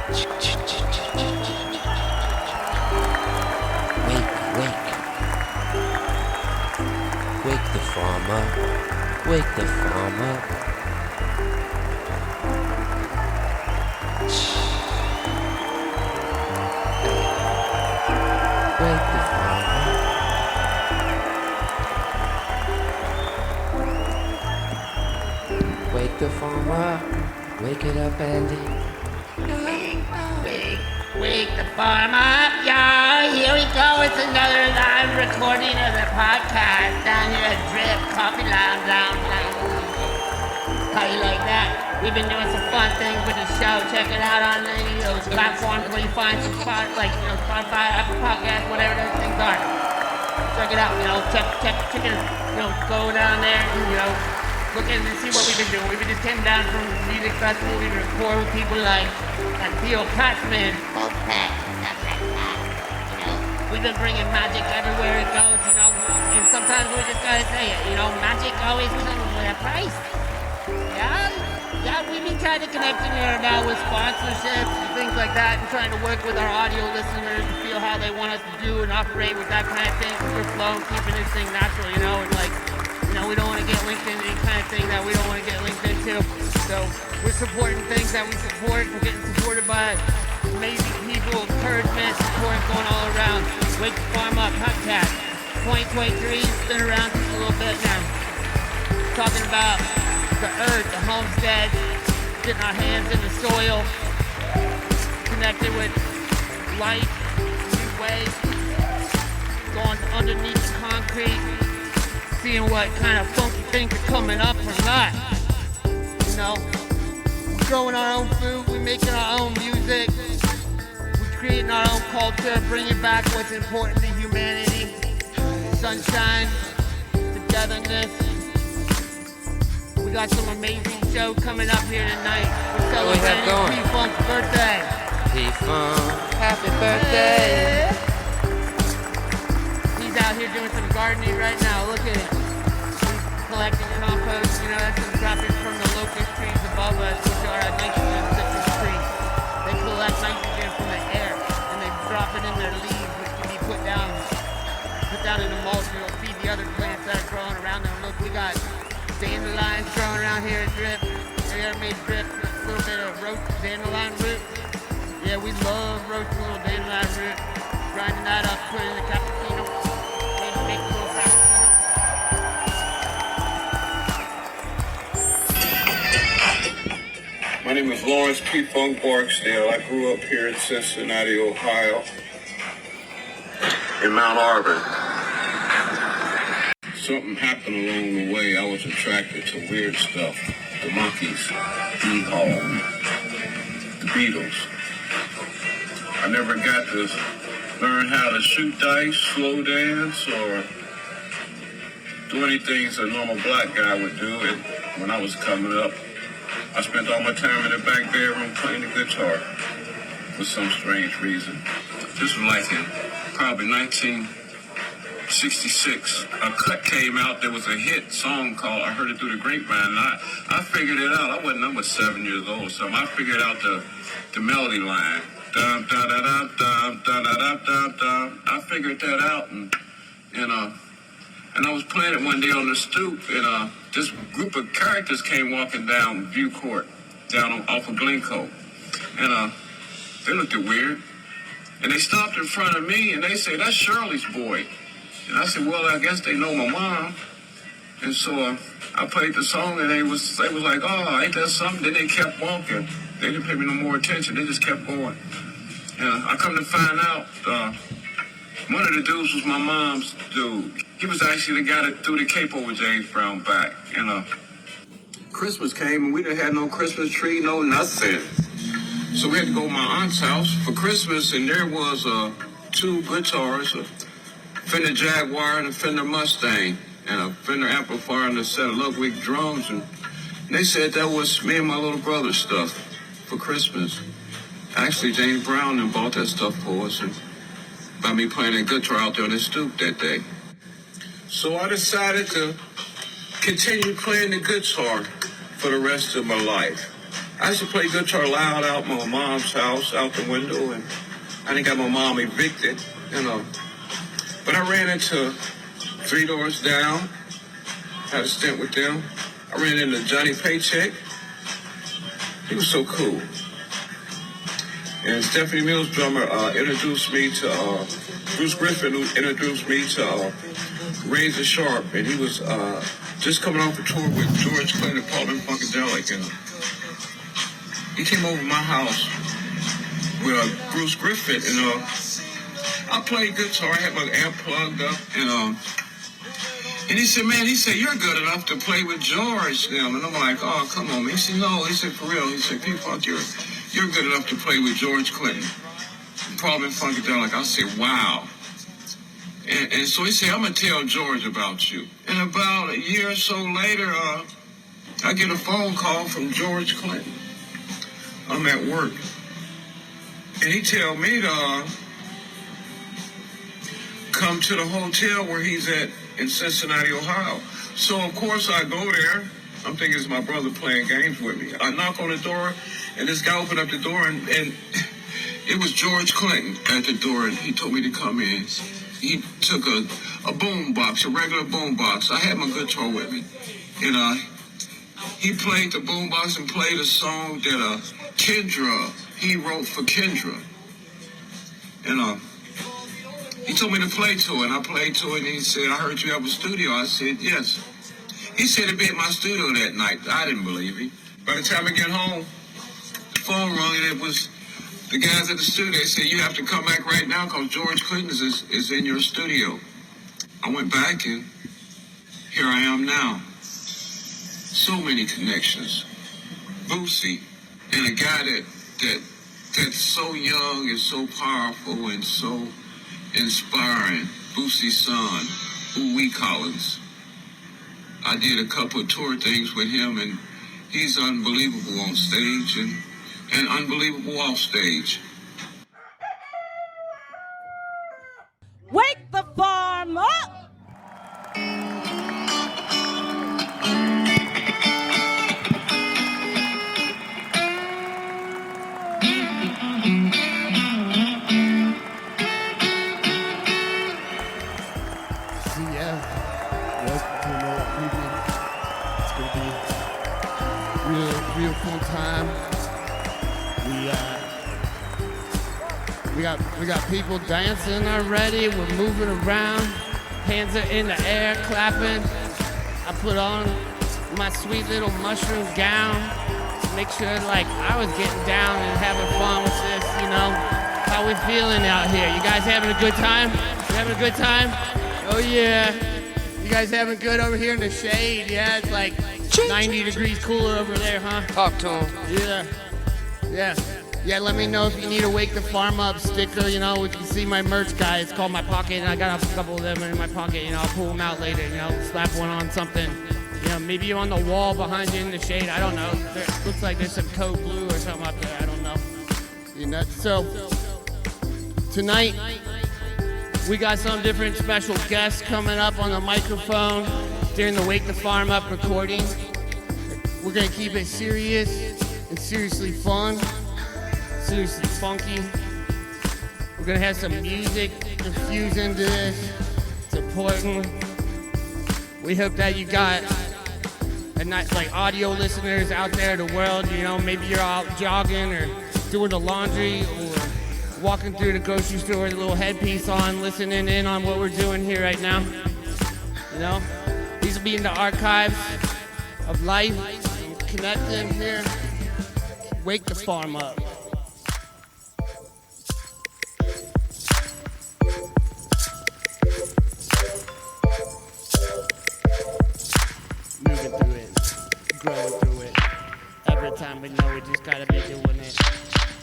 Wake the farmer, wake the farmer. Wake the farmer. Wake the farmer, wake it up, Andy. Wake the farmer up, y'all. Here we go. It's another live recording of the podcast down here at Drip Coffee Lounge downtown. How you like that? We've been doing some fun things with the show. Check it out on any of those platforms where you find some spots like Spotify, Apple Podcasts, whatever those things are. Check it out. Check it. Go down there and look in and see what we've been doing. We've been just came down from the music festival. We record with people like Theo Katzman. We've been bringing magic everywhere it goes, and sometimes we just gotta say it, magic always comes with a price. Yeah, we've been trying to connect in here now with sponsorships and things like that, and trying to work with our audio listeners to feel how they want us to do and operate with that kind of thing. We're flowing, keeping this thing natural, we don't want to get linked into any kind of thing that we don't want to get linked into. So we're supporting things that we support. We're getting supported by amazing people, encouragement, support going all around. Wake the Farm Up podcast. 2023 has been around just a little bit now. Talking about the earth, the homestead, getting our hands in the soil, connected with life, new ways, going underneath the concrete, seeing what kind of funky things are coming up or not. We're growing our own food, we're making our own music, we're creating our own culture, bringing back what's important to humanity, sunshine, togetherness. We got some amazing show coming up here tonight. We're celebrating P-Funk's birthday. P-Funk, happy birthday. He's out here doing some gardening right now. Look at it. He's collecting compost. That's some droppings from the locust trees above us, which are nitrogen citrus trees. They collect nitrogen from the air, and they drop it in their leaves, which can be put down in the mulch, and it'll feed the other plants that are growing around them. Look, we got dandelions growing around here at Drip. They ever made Drip a little bit of roast dandelion root? Yeah, we love roasting a little dandelion root, grinding that up, put it in the cappuccino. Make a little cappuccino. My name is Lawrence P. Funk Barksdale. I grew up here in Cincinnati, Ohio, in Mount Auburn. Something happened along the way. I was attracted to weird stuff. The Monkees, D-Hall, the Beatles. I never got to learn how to shoot dice, slow dance, or do anything a normal black guy would do. When I was coming up, I spent all my time in the back bedroom playing the guitar for some strange reason. This was like in probably 1966. A cut came out. There was a hit song called I Heard It Through the Grapevine. And I figured it out. I was 7 years old or something. I figured out the melody line. Dum, da, da, da, dum, da, da, da, dum, dum. I figured that out, and I was playing it one day on the stoop, and this group of characters came walking down View Court, off of Glencoe, and they looked weird, and they stopped in front of me, and they said, "That's Shirley's boy," and I said, "Well, I guess they know my mom," and so I played the song, and they was like, "Oh, ain't that something?" Then they kept walking. They didn't pay me no more attention. They just kept going. And I come to find out, one of the dudes was my mom's dude. He was actually the guy that threw the cape over James Brown back. And Christmas came, and we didn't have no Christmas tree, no nothing. So we had to go to my aunt's house for Christmas, and there was 2 guitars, a Fender Jaguar and a Fender Mustang, and a Fender amplifier and a set of Ludwig drums. And they said that was me and my little brother's stuff for Christmas. Actually, James Brown and bought that stuff for us, and by me playing that guitar out there on the stoop that day. So I decided to continue playing the guitar for the rest of my life. I used to play guitar loud out my mom's house, out the window, and I didn't got my mom evicted, you know. But I ran into Three Doors Down, had a stint with them. I ran into Johnny Paycheck. He was so cool. And Stephanie Mills' drummer introduced me to Bruce Griffin, who introduced me to Razor Sharp, and he was just coming off a tour with George Clinton and Paul and Funkadelic, and he came over to my house with Bruce Griffin, and I played guitar. I had my amp plugged up, and he said, man, he said, you're good enough to play with George now. And I'm like, oh, come on, man. He said, no. He said, for real. He said, P-Funk, you're good enough to play with George Clinton. Paul and Funkadelic. I said, wow. And so he said, I'm going to tell George about you. And about a year or so later, I get a phone call from George Clinton. I'm at work. And he tell me to come to the hotel where he's at in Cincinnati, Ohio. So, of course, I go there. I'm thinking it's my brother playing games with me. I knock on the door, and this guy opened up the door, and it was George Clinton at the door, and he told me to come in. He took a boom box, a regular boom box. I had my guitar with me. And he played the boom box and played a song that Kendra, he wrote for Kendra. And he told me to play to it, and I played to it, and he said, I heard you have a studio. I said, yes. He said he'd be at my studio that night. I didn't believe him. By the time I get home, the phone rang, and it was the guys at the studio. They said, you have to come back right now because George Clinton is in your studio. I went back, and here I am now. So many connections. Boosie, and a guy that's so young and so powerful and so inspiring, Boosie's son, Ooh-Wee Collins. I did a couple of tour things with him, and he's unbelievable on stage and unbelievable off stage. Wake the farm up! Real fun time. We got people dancing already. We're moving around. Hands are in the air, clapping. I put on my sweet little mushroom gown to make sure like I was getting down and having fun with this, you know. How we feeling out here? You guys having a good time? You having a good time? Oh yeah. You guys having good over here in the shade? Yeah, it's like 90 degrees cooler over there, huh? Talk to him. Yeah, let me know if you need a Wake the Farm Up sticker, you know, you can see my merch guy. It's called My Pocket, and I got a couple of them in my pocket, you know, I'll pull them out later, you know, slap one on something. You know, maybe on the wall behind you in the shade, I don't know. Looks like there's some code blue or something up there, I don't know. You know, so, tonight, we got some different special guests coming up on the microphone during the Wake the Farm Up recording. We're gonna keep it serious and seriously fun, seriously funky. We're gonna have some music infused into this. It's important. We hope that you got a nice, like audio listeners out there in the world. You know, maybe you're out jogging or doing the laundry or walking through the grocery store with a little headpiece on, listening in on what we're doing here right now. You know, these will be in the archives of life, and connecting here. Wake the farm up. Moving through it, growing through it. Every time we know we just gotta be doing it.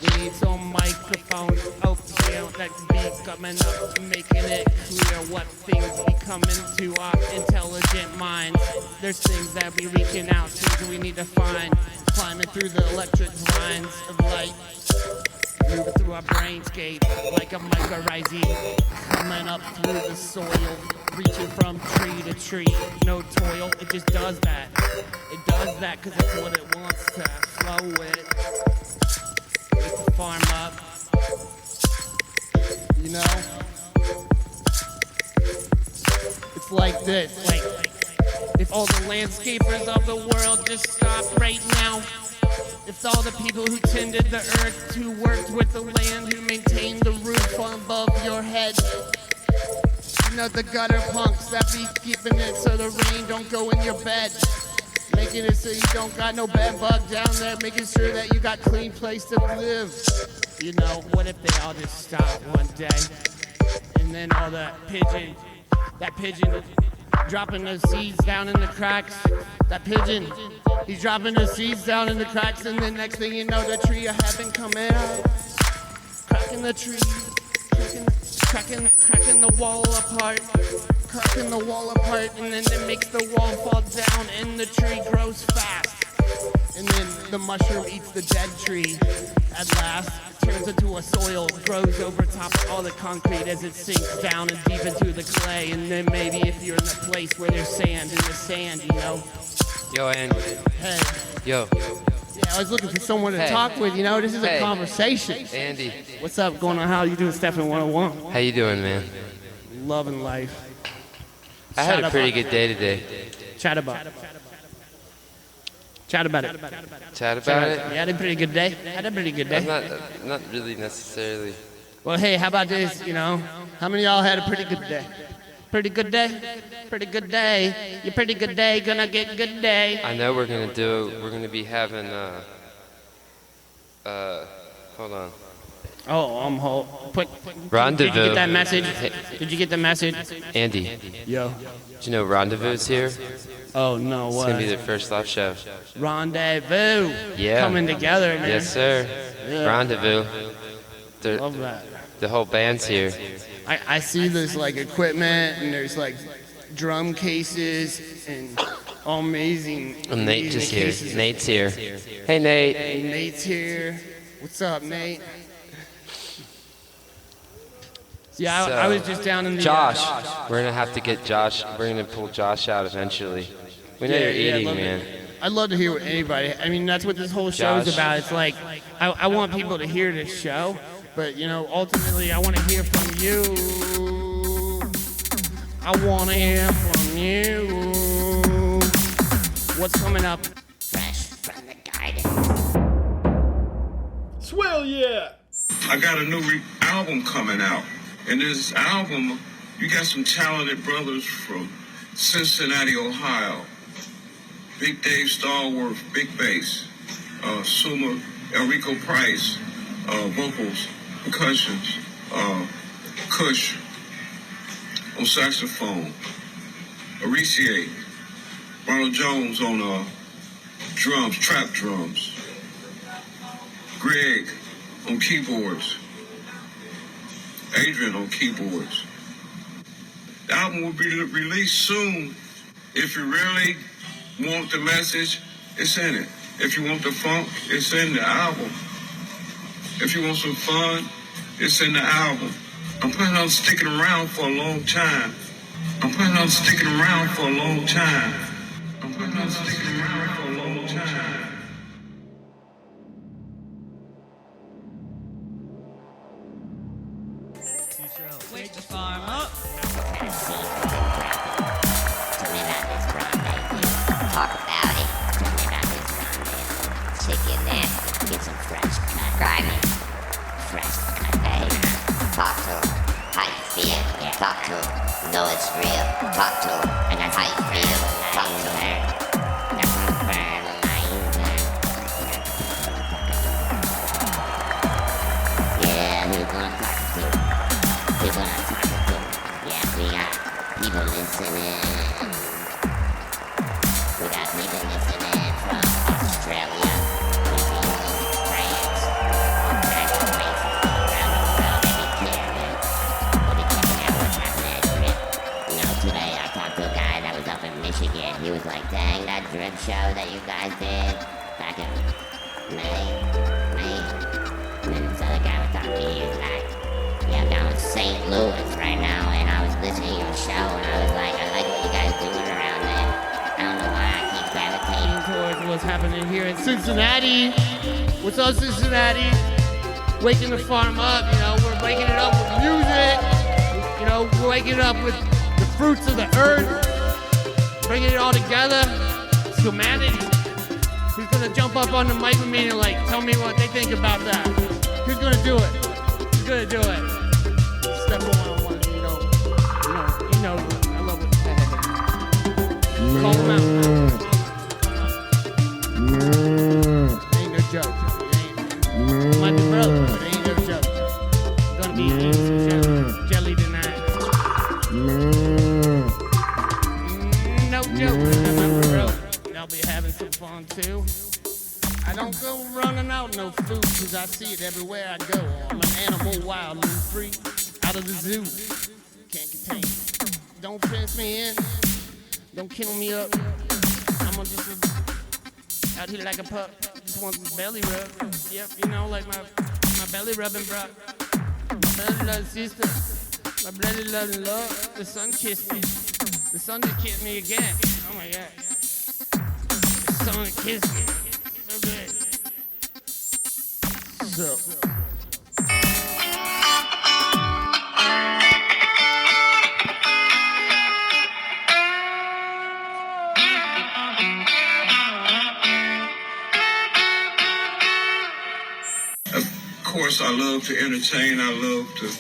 We need some microphones out here, that beat coming up, making it clear what things be coming to our intelligent minds. There's things that we reaching out to that we need to find, climbing through the electric lines of light, moving through our brainscape like a mycorrhizae, coming up through the soil. reaching from tree to tree. No toil, it just does that. It does that because it's what it wants to flow with. Wake the farm up. You know? It's like this. Like, if all the landscapers of the world just stopped right now. If all the people who tended the earth, who worked with the land, who maintained the roof above your head. You know, the gutter punks that be keeping it so the rain don't go in your bed. Making it so you don't got no bed bug down there, making sure that you got clean place to live. You know, what if they all just stopped one day? And then all that pigeon dropping those seeds down in the cracks. That pigeon, he's dropping the seeds down in the cracks, and then next thing you know, the tree of heaven coming out, cracking the tree, cracking the wall apart, and then it makes the wall fall down, and the tree grows fast, and then the mushroom eats the dead tree. At last, turns into a soil, grows over top of all the concrete as it sinks down and deep into the clay. And then maybe if you're in a place where there's sand in the sand, you know. Yo, Andy. Hey. Yo. Yeah, I was looking for someone to talk with, you know. This is a conversation. Andy. What's up going on? How you doing, Stefin101? How you doing, man? Loving life. I had a pretty good day today. Chat about it. Chat about it? Yeah, I had a pretty good day. Not really necessarily. Well, hey, how about this, you know? How many of y'all had a pretty good day? Pretty good day? Pretty good day. Your pretty good day gonna get good day. I know we're gonna be having, hold on. Oh, Rendezvous. Did you get that message? Did you get the message? Andy. Yo. Do you know Rendezvous is here? Oh, no, what? It's gonna be their first live show. Rendezvous. Yeah. Coming together, man. Yes, sir. Yeah. Rendezvous. Love that. The whole band's here. I see this, like, equipment, and there's, like, drum cases, and all amazing. And Nate just here. cases. Nate's here. Hey, Nate. Hey, Nate's here. What's up, Nate? Yeah, I was just down in the... Josh. We're gonna have to get Josh. We're gonna pull Josh out eventually. We know you're eating, man. I'd love to hear what anybody... I mean, that's what this whole show is about. It's like, I want people to hear this show, but, you know, ultimately, I want to hear from you. I want to hear from you. What's coming up? Fresh from the garden. Swell, yeah. I got a new album coming out. And this album, you got some talented brothers from Cincinnati, Ohio. Big Dave Stallworth, big bass. Suma Enrico Price, vocals, percussions. Kush on saxophone. Aricier. Ronald Jones on drums, trap drums. Greg on keyboards. Adrian on keyboards. The album will be released soon. If you really want the message, it's in it. If you want the funk, it's in the album. If you want some fun, it's in the album. I'm planning on sticking around for a long time. Wake the farm up. Tell me about this rendezvous. Talk about it. Tell me about this rendezvous. Check in there. Get some fresh cut. Grimy. Fresh cut, baby. Talk to him. How you feel? Talk to him. Know it's real. Talk to him. And that's how you feel. Talk to him. Yeah, who's gonna talk to? Who's gonna talk to? Yeah, we got people listening. We got people listening from Australia, New Zealand, France, all kinds of places around the world. They be caring. They be checking out what's happening at Drip. You know, today I talked to a guy that was up in Michigan. He was like, dang, that Drip show that you guys did back in May. And then this other guy was talking to me. He was like, Yeah, I'm down in St. Louis right now, and I was listening to your show, and I was like, I like what you guys doing around there. I don't know why I keep gravitating towards what's happening here in Cincinnati. What's up, Cincinnati? Waking the farm up, you know, we're waking it up with music. You know, we're waking it up with the fruits of the earth, bringing it all together. It's humanity. Who's gonna jump up on the mic with me and like tell me what they think about that? Who's gonna do it? Who's gonna do it? Stefin101, you know, I love what you say. Call them out. Ain't no joke. It might be broke, but it ain't no joke. It's gonna be eating some jelly tonight. No joke. It might be broke. I'll be having some fun too. I don't go running out no food, cause I see it everywhere I go. I'm an animal, wild and free, out of the zoo. Can't contain. Don't fence me in. Don't kill me up. I'm gonna just out here like a pup. Just want this belly rub. Yep, you know, like my belly rubbing, bro. My belly loving sister. My belly loving love. The sun kissed me. The sun just kissed me again. Oh my god. The sun kissed me. So good. So. Of course, I love to entertain. I love to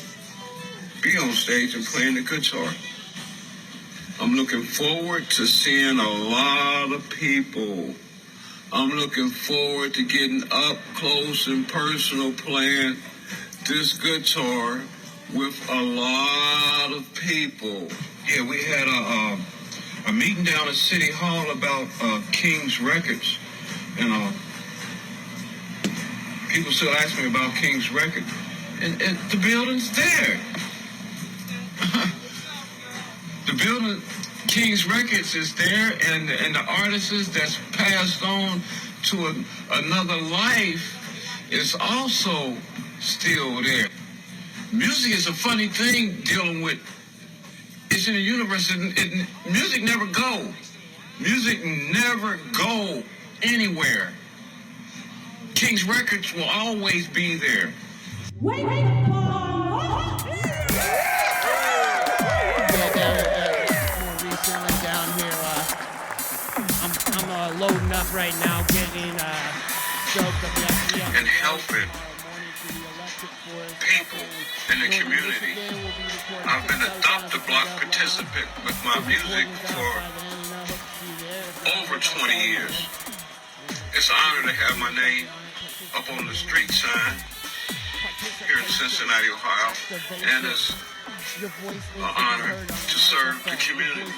be on stage and playing the guitar. I'm looking forward to seeing a lot of people. I'm looking forward to getting up close and personal playing this guitar with a lot of people. Yeah, we had a meeting down at City Hall about King's Records, and people still ask me about King's Record, and the building's there. The building, King's Records is there, and the artists that's passed on to another life is also still there. Music is a funny thing dealing with. It's in the universe, and music never go. Music never go anywhere. King's Records will always be there. More recently down here, I'm loading up right now, getting stoked up and helping people in the community. I've been a Dr. Block participant with my music for over 20 years. It's an honor to have my name up on the street sign here in Cincinnati, Ohio, and it's an honor to serve the community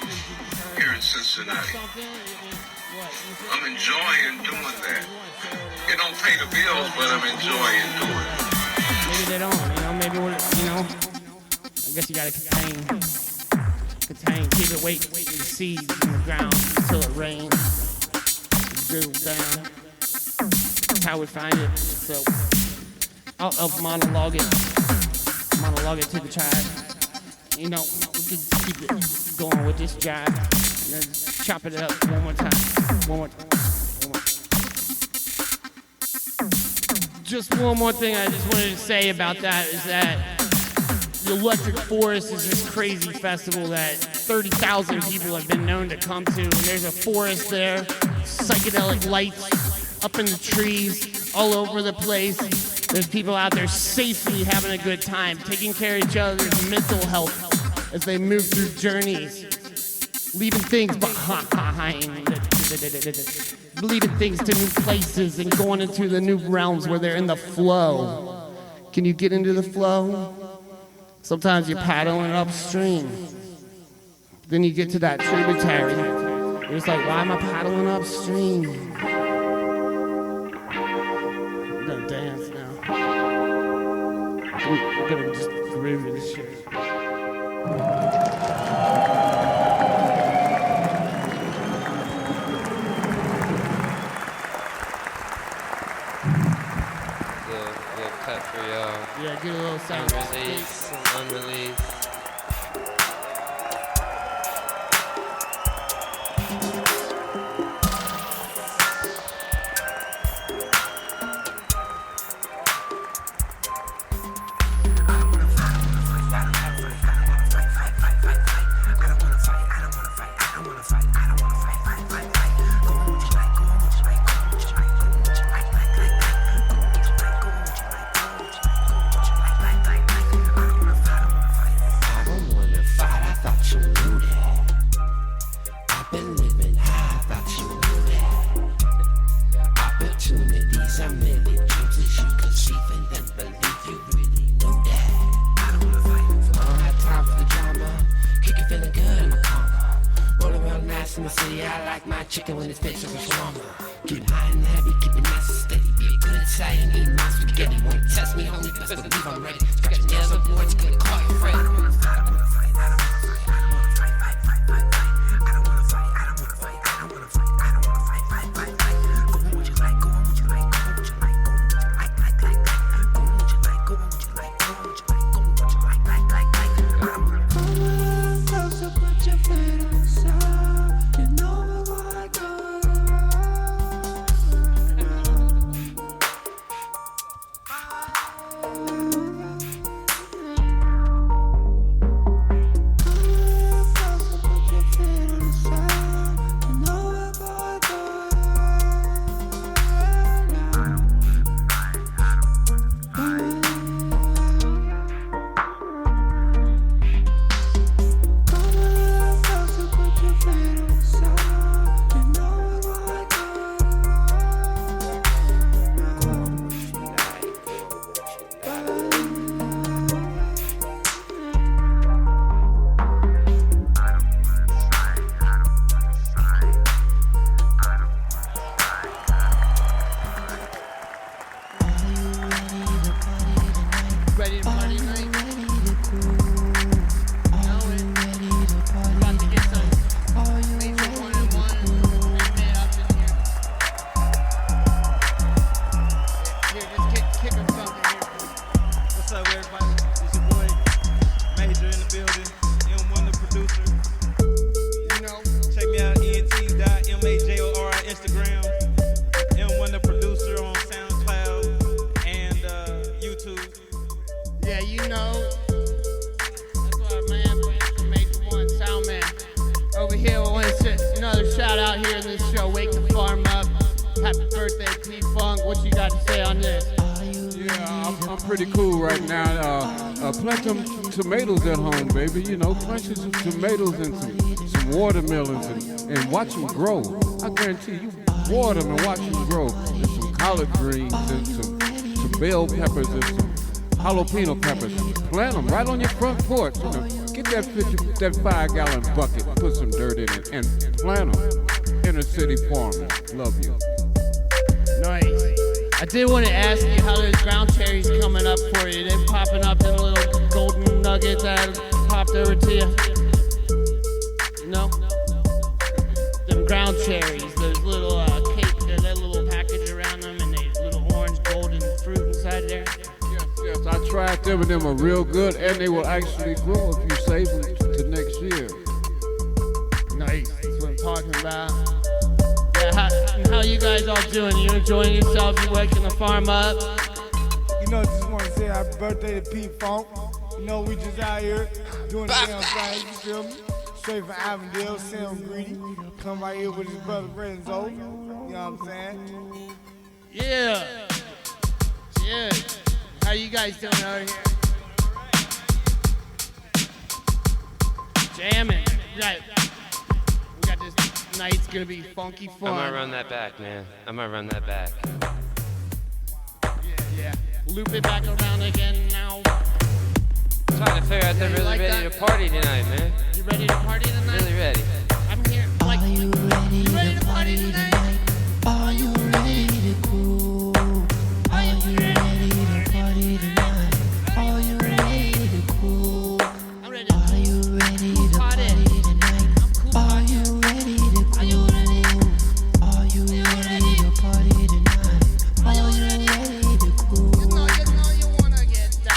here in Cincinnati. I'm enjoying doing that. It don't pay the bills, but I'm enjoying doing it. Maybe they don't, maybe, I guess you gotta contain, keep it waiting the seeds in the ground until it rains. It drills down. That's how we find it. So I'll monologue it to the tribe. We can keep it going with this jive. And then chop it up one more time. Just one more thing I just wanted to say about that is that the Electric Forest is this crazy festival that 30,000 people have been known to come to, and there's a forest there, psychedelic lights up in the trees, all over the place. There's people out there safely having a good time, taking care of each other's mental health as they move through journeys, leaving things behind, leaving things to new places and going into the new realms where they're in the flow. Can you get into the flow? Sometimes you're paddling upstream. Then you get to that tributary. It's like, why am I paddling upstream? I'm gonna dance now. I'm gonna just groove this shit. The cut for y'all. Yeah, get a little sound. Unreleased, unreleased. Tomatoes at home, baby. You know, plenty some tomatoes and some watermelons and watch them grow. I guarantee you, water them and watch them grow. And some collard greens and some bell peppers and some jalapeno peppers. Plant them right on your front porch. You know, get that 5-gallon bucket, put some dirt in it, and plant them. Inner city farming. Love you. Nice. I did want to ask you how those ground cherries coming up for you. They're popping up in little golden nuggets that popped over to you. You know? Them ground cherries, those little cake, that little package around them, and they little orange golden fruit inside there. Yes, I tried them and them are real good, and they will actually grow if you save them to next year. Nice, that's what I'm talking about. How you guys all doing? You enjoying yourself? You waking the farm up? You know, just want to say happy birthday to Pete Funk. You know, we just out here doing the damn thing, you feel me? Straight from Avondale, Sam Greedy. Come right here with his brother Renzo. You know what I'm saying? Yeah. Yeah. How you guys doing out here? Jamming. Right. We got this night's gonna be funky fun. I'm gonna run that back, man. I'm gonna run that back. Yeah. Loop it back around again now. I'm trying to figure out they're really like ready that? to party tonight, man. You ready to party tonight? Really ready. I'm here. Like, Are you ready, you ready to party tonight? Are you ready to cool? Are you ready to party tonight? Are you ready to cool? I'm ready to Are you ready to party tonight? Are you ready to cool? Are you ready to party tonight? Are you ready to cool? You know you wanna get down.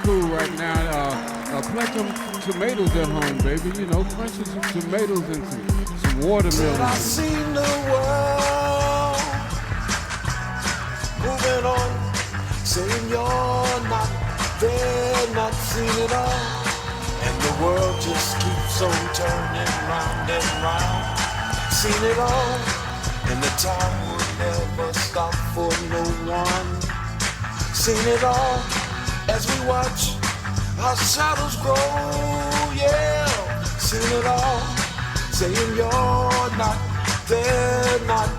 cool right now. Plant them tomatoes at home, baby. You know, crunching some tomatoes and some watermelon. I seen the world moving on, saying you're not there, not seen it all. And the world just keeps on turning round and round. Seen it all, and the time will never stop for no one. Seen it all, as we watch our shadows grow, yeah. Seen it all, saying you're not there, not.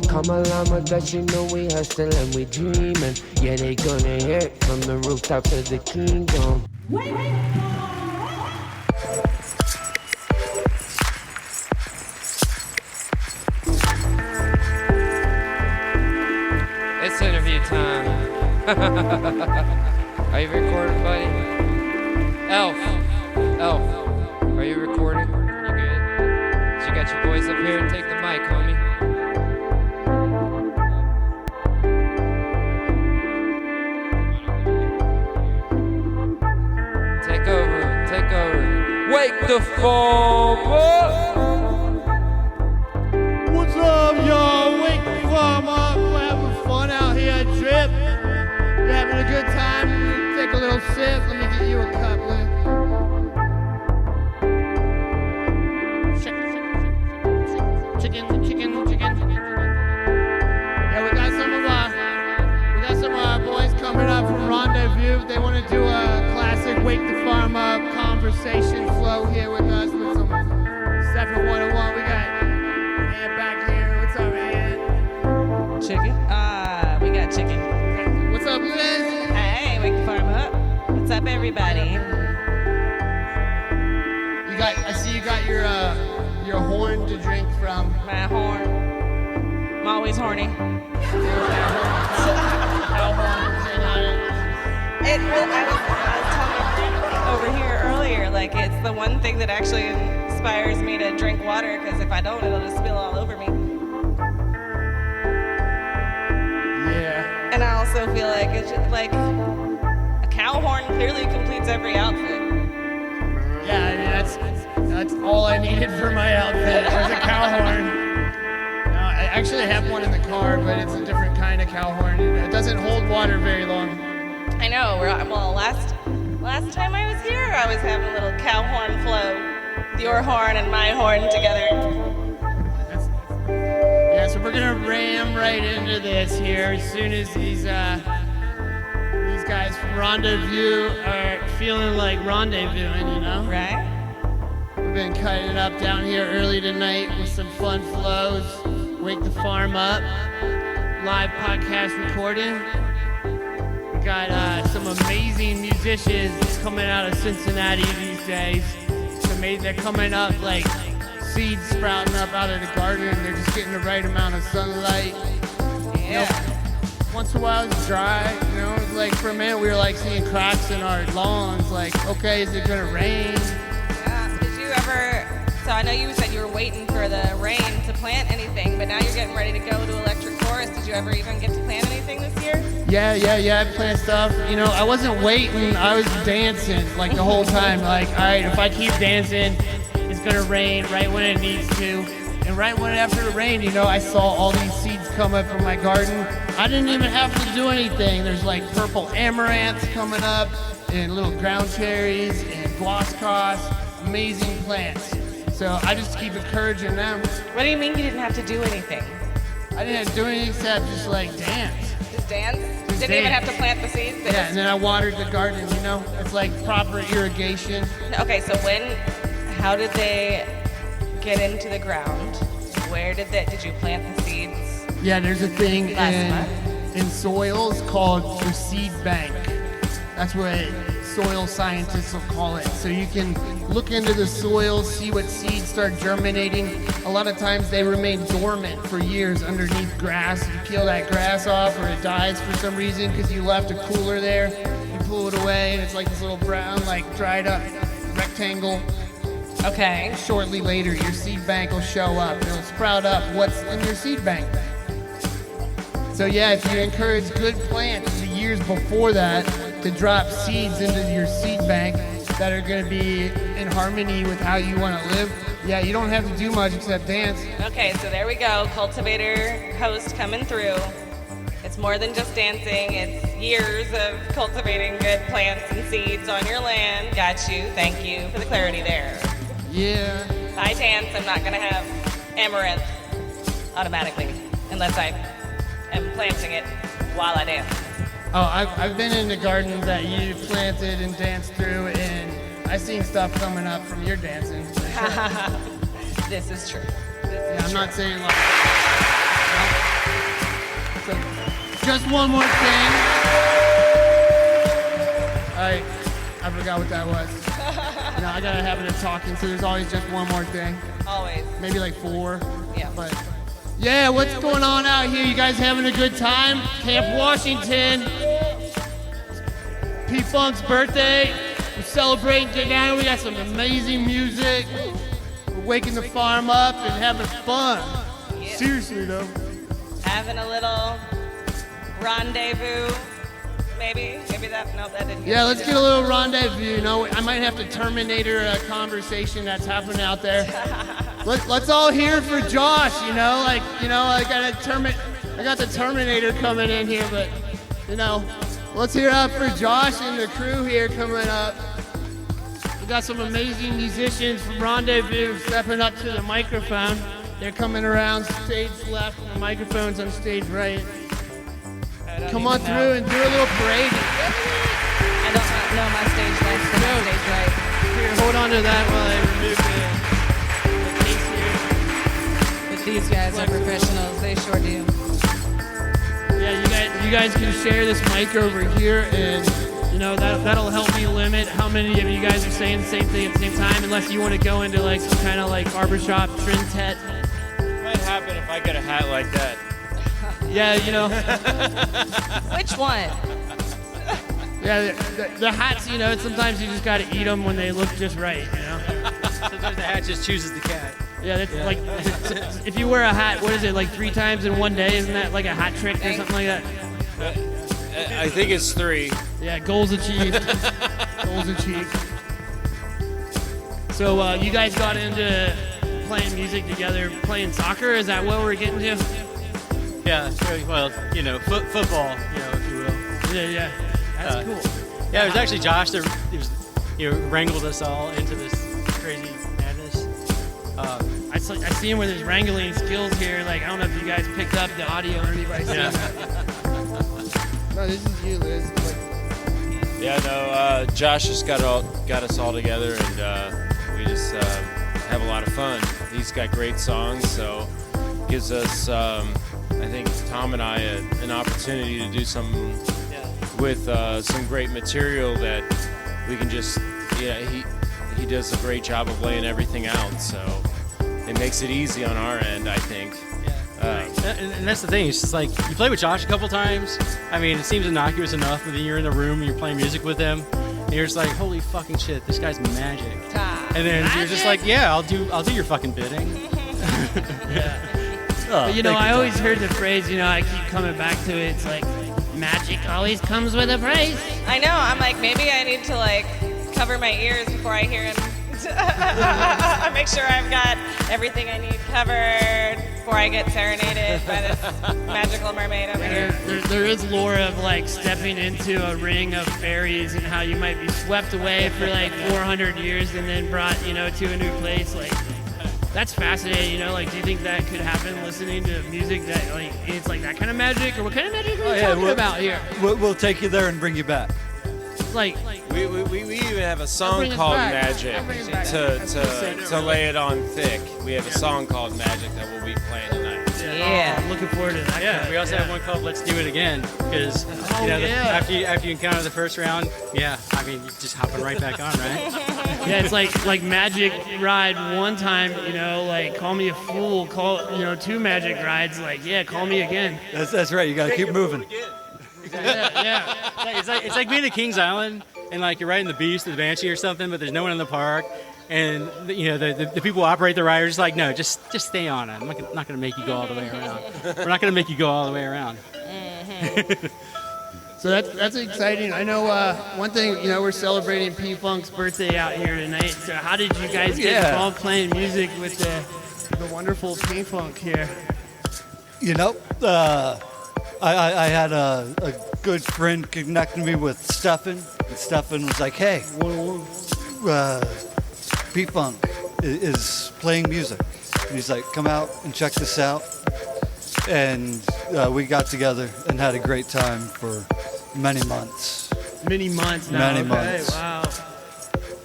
Come along with us, you know we hustle and we dreamin'. Yeah, they gonna hear it from the rooftops of the kingdom. It's interview time. Are you recording, buddy? Elf. Are you here and take the mic, homie. Take over, take over. Wake the farm up! What's up, y'all? Wake the farm up. We're having fun out here at Trip. You're having a good time. Take a little sip. Let me get you a cup, Lynn. Chicken. Yeah, we got some boys coming up from Rendezvous. They want to do a classic Wake the Farm Up conversation flow here with us with some Stefin101. We got Ann back here. What's up, Ann? Chicken? We got chicken. What's up, Liz? Hey, Wake the Farm Up. What's up, everybody? I see you got your horn to drink from. My horn. I'm always horny. I was telling over here earlier, like it's the one thing that actually inspires me to drink water, because if I don't, it'll just spill all over me. Yeah. And I also feel like it's just like a cow horn clearly completes every outfit. Yeah, I mean, that's all I needed for my outfit was a cow horn. I actually have one in the car, but it's a different kind of cow horn. It doesn't hold water very long. I know. Well, last time I was here, I was having a little cow horn flow. Your horn and my horn together. Yeah, so we're gonna ram right into this here as soon as these guys from Rendezvous are feeling like rendezvousing, you know? Right. We've been cutting it up down here early tonight with some fun flows. Wake the Farm Up, live podcast recording. We got some amazing musicians coming out of Cincinnati these days. They're coming up like seeds sprouting up out of the garden, and they're just getting the right amount of sunlight. Yeah. You know, once in a while it's dry, you know, like for a minute we were like seeing cracks in our lawns, like, okay, is it gonna rain? Yeah. Did you ever, so I know you said you were waiting for the rain to plant anything, but now you're getting ready to go to Electric Forest. Did you ever even get to plant anything this year? Yeah, I plant stuff. You know, I wasn't waiting, I was dancing like the whole time. Like, all right, if I keep dancing, it's gonna rain right when it needs to. And right when after the rain, you know, I saw all these seeds come up from my garden. I didn't even have to do anything. There's like purple amaranths coming up, and little ground cherries, and glosscross, amazing plants. So I just keep encouraging them. What do you mean you didn't have to do anything? I didn't have to do anything except just like dance. Just dance? Just Didn't even dance. have to plant the seeds? Yeah, and then I watered the garden, you know? It's like proper irrigation. Okay, so how did they get into the ground? Where did you plant the seeds? Yeah, there's a thing Last month? in soils called the seed bank. That's what soil scientists will call it. So you can look into the soil, see what seeds start germinating. A lot of times they remain dormant for years underneath grass. You peel that grass off or it dies for some reason because you left a cooler there. You pull it away and it's like this little brown, like dried up rectangle. Okay. Shortly later, your seed bank will show up. It'll sprout up what's in your seed bank. So yeah, if you encourage good plants the years before that to drop seeds into your seed bank that are going to be in harmony with how you want to live, yeah, you don't have to do much except dance. Okay, so there we go. Cultivator host coming through. It's more than just dancing. It's years of cultivating good plants and seeds on your land. Got you. Thank you for the clarity there. Yeah. I dance. I'm not going to have amaranth automatically unless I am planting it while I dance. Oh, I've been in the gardens that you planted and danced through, and I've seen stuff coming up from your dancing. For sure. This is true. I'm not saying like. So, just one more thing. I forgot what that was. You know, I got a habit of talking, so there's always just one more thing. Always. Maybe like 4. Yeah. But yeah, what's going on out here? You guys having a good time? Camp Washington. P-Funk's birthday. We're celebrating together. We got some amazing music. We're waking the farm up and having fun. Yeah. Seriously, though. Having a little rendezvous, maybe that. No, that didn't. Yeah, let's get a little rendezvous. You know, I might have to Terminator a conversation that's happening out there. Let's all hear for Josh. I got the Terminator coming in here, but let's hear up for Josh and the crew here coming up. We got some amazing musicians from Rendezvous stepping up to the microphone. They're coming around stage left and the microphone's on stage right. Come on through and do a little parade. I don't know my stage left and my stage right. Here, hold on to that while I remove the case here. But these guys are professionals. They sure do. Yeah, you guys can share this mic over here, and that'll help me limit how many of you guys are saying the same thing at the same time, unless you want to go into like some kind of like barbershop trintet. Might happen if I get a hat like that. Yeah, Which one? Yeah, the hats, sometimes you just got to eat them when they look just right, Sometimes the hat just chooses the cat. Yeah, that's like, if you wear a hat, what is it, like 3 times in one day? Isn't that like a hat trick or something like that? I think it's 3. Yeah, goals achieved. Goals achieved. So you guys got into playing music together, playing soccer? Is that what we're getting to? Yeah, well, football, if you will. Yeah. That's cool. Yeah, it was actually Josh that wrangled us all into this crazy madness. I see him with his wrangling skills here. Like, I don't know if you guys picked up the audio or anybody's seen that. No, this is you, Liz. Josh just got us all together, and we just have a lot of fun. He's got great songs, so gives us, I think, Tom and I an opportunity to do something with some great material that we can just, he does a great job of laying everything out, so it makes it easy on our end, I think. And that's the thing, it's just like, you play with Josh a couple times, I mean, it seems innocuous enough, but then you're in the room and you're playing music with him, and you're just like, holy fucking shit, this guy's magic. And then you're just like, yeah, I'll do your fucking bidding. Yeah. But I always heard the phrase, I keep coming back to it, it's like, magic always comes with a price. I know. I'm like, maybe I need to cover my ears before I hear him. Make sure I've got everything I need covered before I get serenaded by this magical mermaid over here. There is lore of stepping into a ring of fairies and how you might be swept away for 400 years and then brought to a new place. That's fascinating, do you think that could happen listening to music that it's like that kind of magic, or what kind of magic are we talking about here? We'll take you there and bring you back. We even have a song called Magic to lay it on thick. We have a song called Magic that we'll be playing tonight. Yeah. I'm looking forward to that. Yeah, we also have one called Let's Do It Again, because after you encounter the first round, you're just hopping right back on, right? Yeah, it's like Magic ride one time, call me a fool, call 2 Magic rides, call me again. That's right, you gotta keep moving. Yeah. It's like being at Kings Island and you're riding the Beast or the Banshee or something, but there's no one in the park, and the people who operate the ride are just like, no, just stay on it. I'm not going to make you go all the way around. We're not going to make you go all the way around. Mm-hmm. So that's exciting. I know one thing, we're celebrating P-Funk's birthday out here tonight. So how did you guys get involved playing music with the wonderful P-Funk here? I had a good friend connecting me with Stefin, and Stefin was like, hey, P-Funk is playing music. And he's like, come out and check this out. And we got together and had a great time for many months. Many months now. Many months. Wow.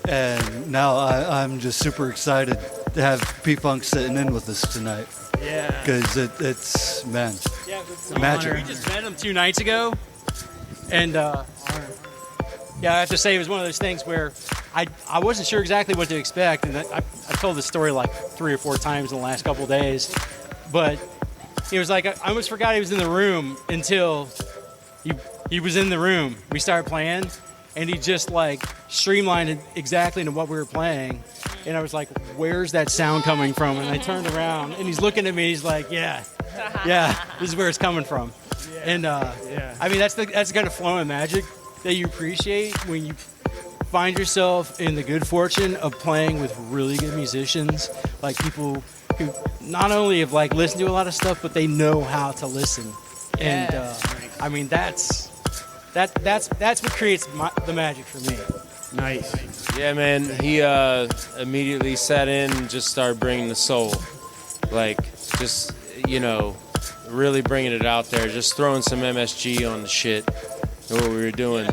And now I'm just super excited to have P-Funk sitting in with us tonight. Yeah. Because it's magic. We just met him 2 nights ago, and I have to say it was one of those things where I wasn't sure exactly what to expect, and I told this story 3 or 4 times in the last couple of days, but it was I almost forgot he was in the room until he was in the room. We started playing, and he just streamlined it exactly into what we were playing, And I was like, where's that sound coming from? And I turned around, and he's looking at me. He's like, yeah, this is where it's coming from. And I mean, that's the kind of flow of magic that you appreciate when you find yourself in the good fortune of playing with really good musicians, like people who not only have like listened to a lot of stuff, but they know how to listen. And I mean, that's what creates the magic for me. Nice. Yeah, man. He immediately sat in and just started bringing the soul, like just really bringing it out there, just throwing some MSG on the shit. What we were doing,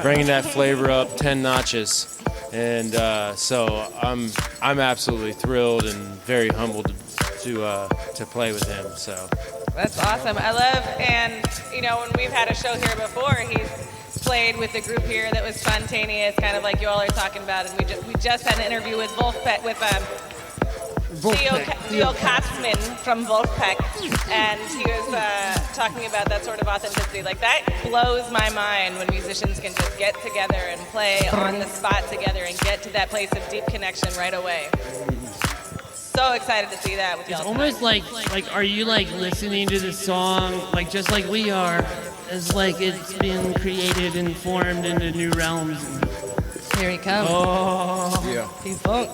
bringing that flavor up 10 notches, and so I'm absolutely thrilled and very humbled to play with him. So That's awesome. I love, and when we've had a show here before, he's played with the group here that was spontaneous, kind of like you all are talking about, and we just had an interview with Theo Katzman from Wolfpack, and he was talking about that sort of authenticity. Like, that blows my mind when musicians can just get together and play on the spot together and get to that place of deep connection right away. So excited to see that with y'all. It's almost like are you like listening to the song like just like we are, as like it's been created and formed into new realms. Here he comes. Oh yeah. P-Funk.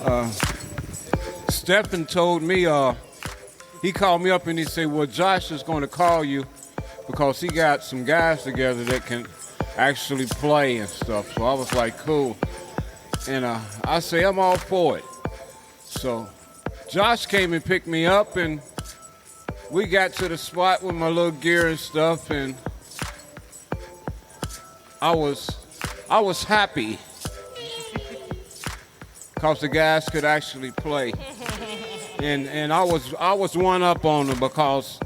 Stefin told me, he called me up and he said, well, Josh is going to call you because he got some guys together that can actually play and stuff. So I was like, cool. And I say, I'm all for it. So Josh came and picked me up, and we got to the spot with my little gear and stuff, and I was happy because the guys could actually play. And I was one up on them because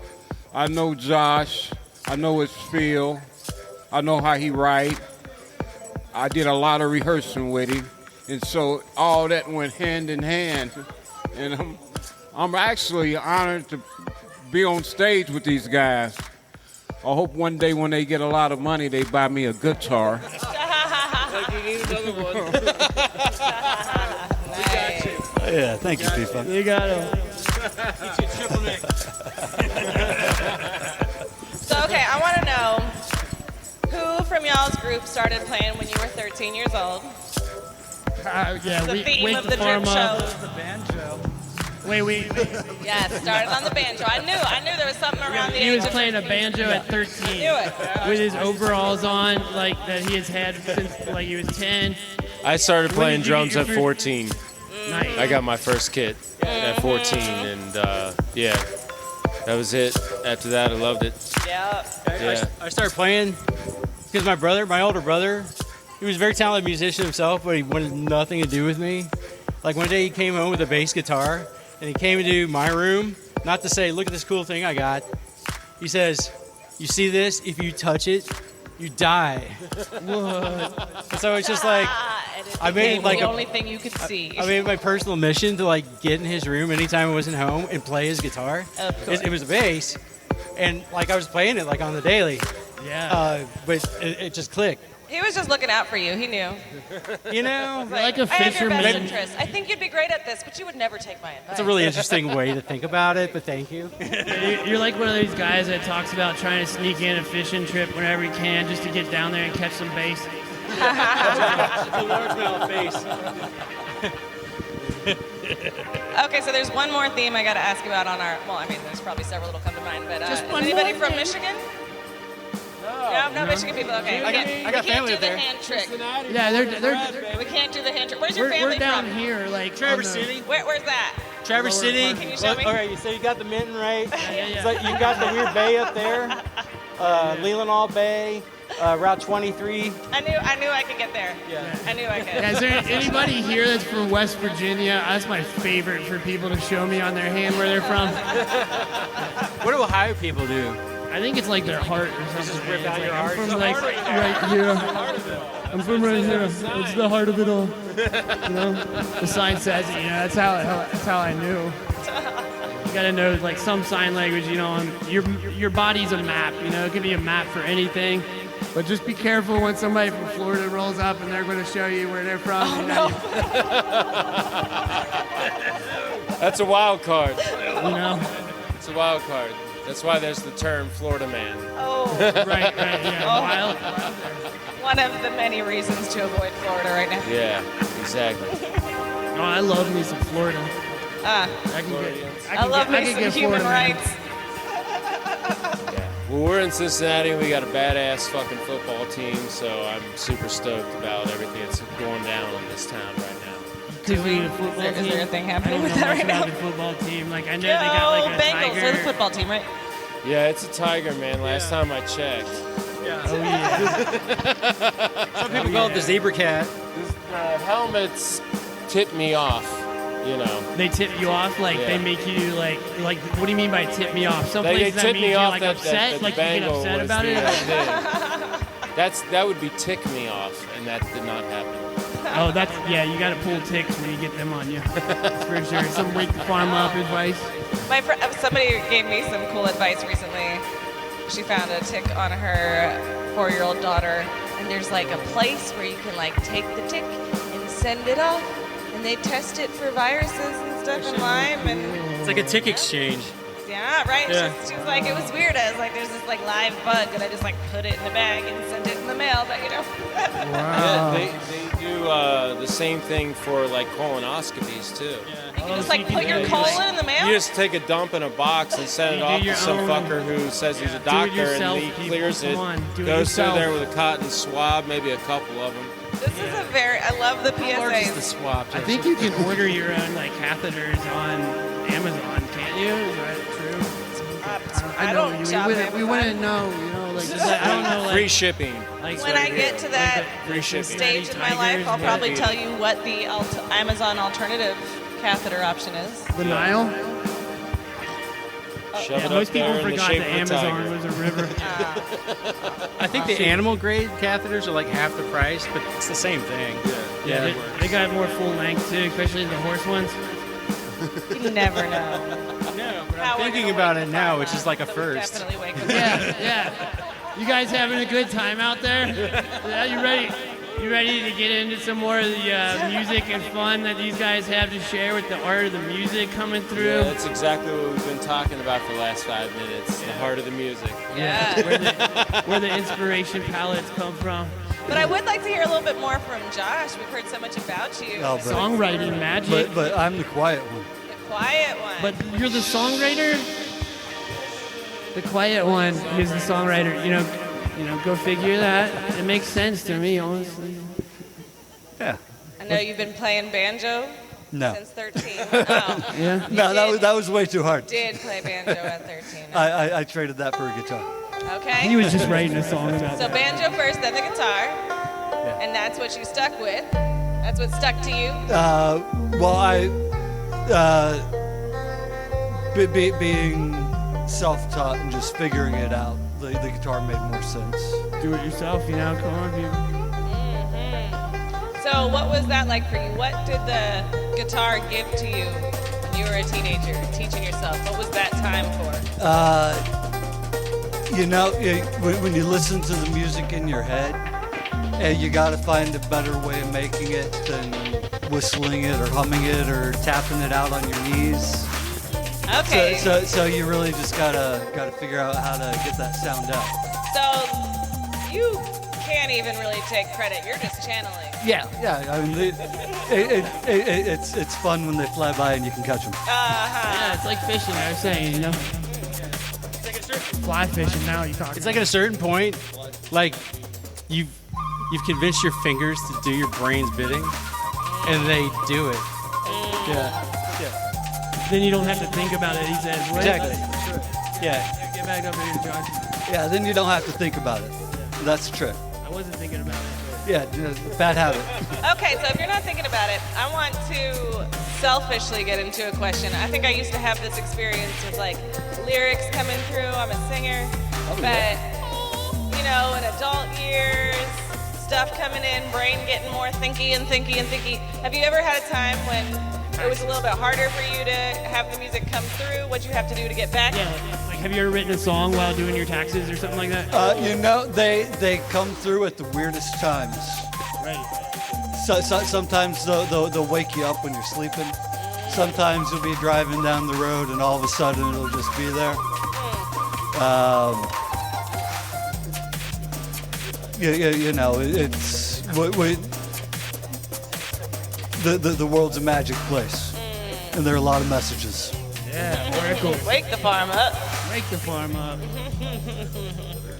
I know Josh, I know his feel, I know how he write. I did a lot of rehearsing with him, and so all that went hand in hand. And I'm actually honored to be on stage with these guys. I hope one day when they get a lot of money, they buy me a guitar. Like you need another one. We got you. Yeah, thank you, P-Funk. You got him. Get you a triple neck. So, okay, I want to know who from y'all's group started playing when you were 13 years old? Yeah, The theme of the drip show. The banjo. Wait. Yeah, started on the banjo. I knew there was something around the age He was of playing a 13. banjo at 13. I knew it. With his overalls on, like that he has had since like he was 10. I started When playing did you get drums your at first- 14. Nice. I got my first kit at 14, and yeah, that was it. After that, I loved it. Yeah. I started playing because my older brother, he was a very talented musician himself, but he wanted nothing to do with me. Like one day he came home with a bass guitar, and he came into my room, not to say, look at this cool thing I got. He says, you see this? If you touch it, you die. What? And so it's just like, I made like the only thing you could see. I made my personal mission to like get in his room anytime I wasn't home and play his guitar. Of course. It was a bass, and like I was playing it like on the daily. Yeah. But it just clicked. He was just looking out for you. He knew. You know, like a I have your best fisherman. interest. I think you'd be great at this, but you would never take my advice. that's a really interesting way to think about it. But thank you. You're like one of these guys that talks about trying to sneak in a fishing trip whenever he can just to get down there and catch some bass. It's a largemouth bass. Okay, so there's one more theme I got to ask about on our. Well, I mean, there's probably several that'll come to mind, but Just one anybody more from thing. Michigan? No, Michigan people. Okay, I got we can't family do up the there. hand trick. Yeah, they're We can't do the hand trick. Where's your family we're down from? here, like Traverse on the- City. Where's that? Traverse City. Can you show me? All right, so you got the Minton, right? yeah. So you got the weird bay up there, Leelanau Bay, Route 23. I knew I could get there. Yeah. I knew I could. Yeah, is there anybody here that's from West Virginia? That's my favorite for people to show me on their hand where they're from. What do Ohio people do? I think it's like their heart or something. Just rip out It's your like, heart. I'm from like right here. I'm from right here. It's the heart of it all. You know, the sign says it. You know, that's how I knew. You gotta know like some sign language. You know, your body's a map. You know, it can be a map for anything. But just be careful when somebody from Florida rolls up and they're going to show you where they're from. Oh, You know, That's a wild card. you know? It's a wild card. That's why there's the term Florida man. Oh, Right, yeah. Oh. Wild. one of the many reasons to avoid Florida right now. Yeah, exactly. Oh, I love me some Florida. Ah, I can I love me some human Florida, man. rights. Well, we're in Cincinnati. We got a badass fucking football team, so I'm super stoked about everything that's going down in this town right now. Is there a thing happening with that right now? I don't know much about the football team. Like, I know they got like a Bengals tiger. are the football team, right? Yeah, it's a tiger, man. Last time I checked. Oh, yeah. Some people call it the zebra cat. Helmets tip me off, you know. They tip you off? Like, Yeah. they make you, like, what do you mean by tip me off? Some They places that tip means me you're, off like, that, upset? that Like, you get Bengal upset was about the, it? That would be tick me off, and that did not happen. Oh, yeah, you gotta pull ticks when you get them on you. That's for sure. Some wake the farm up advice. Somebody gave me some cool advice recently. She found a tick on her 4-year-old daughter, and there's like a place where you can like take the tick and send it off, and they test it for viruses and stuff in Lyme, and It's like a tick exchange. yeah, right. Yeah. She was like, it was weird. I was like, there's this like live bug, and I just like put it in a bag and sent it in the mail. But you know. Yeah, they do the same thing for like colonoscopies too. You can just like put your colon in the mail. You just take a dump in a box and send it You do off to your some own- fucker who says he's a doctor yourself, and he people. clears it, Come on, do it goes through yourself. there with a cotton swab, maybe a couple of them. This is a very. I love the PSAs. swab? I think you can order your own, like, catheters on Amazon, can't you? Is that true? I know don't we shop wouldn't, Amazon. we wouldn't know, you know, like, I don't know, like, Free shipping. like When I get to that Free shipping. stage in my life, I'll probably tell you what the Amazon alternative catheter option is. the Nile. Shove Yeah, it most up people there in the forgot shape that of a Amazon tiger. was a river. I think the animal grade catheters are like half the price, but it's the same thing. Yeah, they got more full length too, especially the horse ones. You never know. No, but How I'm we're thinking gonna about wake it the now, farm which is up, like a so we first. Definitely wake the Yeah. You guys having a good time out there? Yeah, you ready? You ready to get into some more of the music and fun that these guys have to share with the art of the music coming through? Yeah, that's exactly what we've been talking about for the last 5 minutes. The heart of the music. Yeah. Where the inspiration palettes come from. But I would like to hear a little bit more from Josh. We've heard so much about you. Oh, but- Songwriting magic. But I'm the quiet one. The quiet one. But you're the songwriter? The quiet one is the songwriter. You know, go figure that. It makes sense to me, honestly. Yeah. I know you've been playing banjo No. since 13. Oh, Yeah. No, that was way too hard. did play banjo at 13. I traded that for a guitar. Okay. He was just writing a song about So that. banjo first, then the guitar, and that's what you stuck with. That's what stuck to you. Being self-taught and just figuring it out, the guitar made more sense. Do it yourself, you know. Come on, people. So what was that like for you? What did the guitar give to you when you were a teenager, teaching yourself? What was that time for? When you listen to the music in your head, you got to find a better way of making it than whistling it or humming it or tapping it out on your knees. Okay. So you really just gotta figure out how to get that sound out. So you can't even really take credit. You're just channeling. Yeah. I mean, it's fun when they fly by and you can catch them. Yeah, it's like fishing. I was saying, you know. Fly fishing. Now you talking. It's like at a certain point, like you've convinced your fingers to do your brain's bidding, and they do it. Yeah. Then you don't have to think about it. He says. What? Exactly. Yeah. Get back up here, Josh. Yeah, then you don't have to think about it. That's the trick. I wasn't thinking about it. Yeah, bad habit. Okay, so if you're not thinking about it, I want to selfishly get into a question. I think I used to have this experience with like lyrics coming through. I'm a singer, but you know, in adult years, stuff coming in, brain getting more thinky and thinky and thinky. Have you ever had a time when it was a little bit harder for you to have the music come through? What'd you have to do to get back? Yeah, like have you ever written a song while doing your taxes or something like that? They come through at the weirdest times. Right. So sometimes they'll wake you up when you're sleeping. Sometimes you'll be driving down the road and all of a sudden it'll just be there. You know, it's the world's a magic place, and there are a lot of messages. Yeah, very cool. Wake the farm up. Wake the farm up.